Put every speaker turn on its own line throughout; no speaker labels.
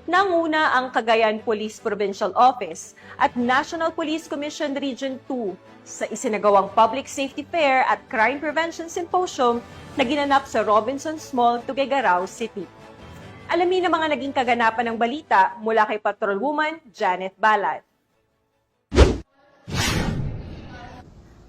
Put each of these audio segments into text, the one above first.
Nanguna ang Cagayan Police Provincial Office at National Police Commission Region 2 sa isinagawang Public Safety Fair at Crime Prevention Symposium na ginanap sa Robinsons Mall, Tuguegarao City. Alamin ang mga naging kaganapan ng balita mula kay Patrolwoman Janet Balad.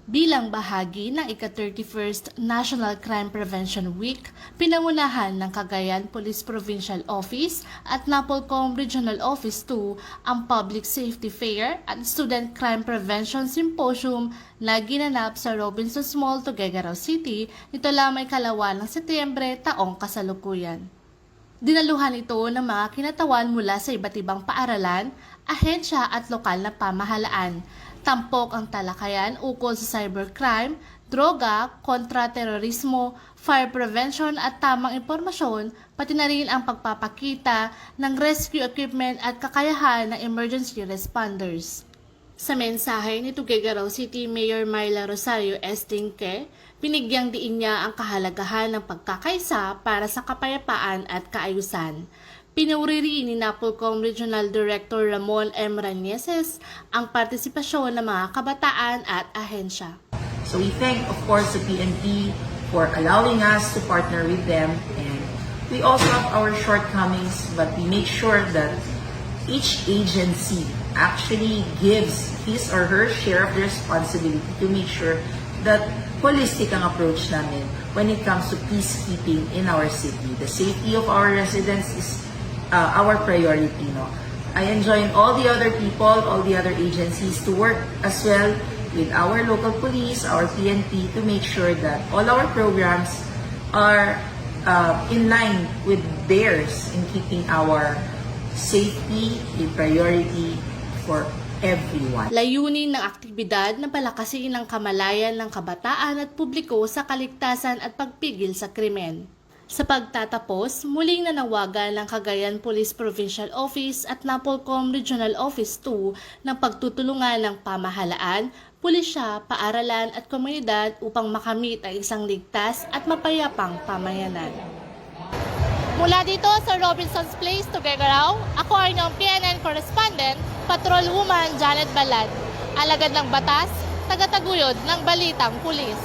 Bilang bahagi ng ika-31st National Crime Prevention Week, pinangunahan ng Cagayan Police Provincial Office at Napolcom Regional Office 2 ang Public Safety Fair at Student Crime Prevention Symposium na ginanap sa Robinsons Mall, Tuguegarao City nito lamang kalawan ng Setyembre taong kasalukuyan. Dinaluhan ito ng mga kinatawan mula sa iba't ibang paaralan, ahensya at lokal na pamahalaan. Tampok ang talakayan ukol sa cybercrime, droga, kontra-terorismo, fire prevention at tamang impormasyon, pati na rin ang pagpapakita ng rescue equipment at kakayahan ng emergency responders. Sa mensahe ni Tuguegarao City Mayor Myla Rosario Estinque, binigyang diin niya ang kahalagahan ng pagkakaisa para sa kapayapaan at kaayusan. Pinuri rin ni Napolcom Regional Director Ramon M. Ranieses ang partisipasyon ng mga kabataan at ahensya.
So we thank, of course, the PNP for allowing us to partner with them, and we also have our shortcomings, but we make sure that each agency actually gives his or her share of the responsibility to make sure that holistic ang approach namin when it comes to peacekeeping in our city. The safety of our residents is our priority. No? I enjoin all the other people, all the other agencies to work as well with our local police, our PNP, to make sure that all our programs are in line with theirs in keeping our safety a priority for everyone.
Layunin ng aktibidad na palakasin ang kamalayan ng kabataan at publiko sa kaligtasan at pagpigil sa krimen. Sa pagtatapos, muling nanawagan ng Cagayan Police Provincial Office at Napolcom Regional Office 2 ng pagtutulungan ng pamahalaan, pulisya, paaralan at komunidad upang makamit ang isang ligtas at mapayapang pamayanan. Mula dito sa Robinsons Place, Tuguegarao, ako ay ng PNN Correspondent, Patrolwoman Janet Balad, alagad ng batas, tagataguyod ng balitang pulis.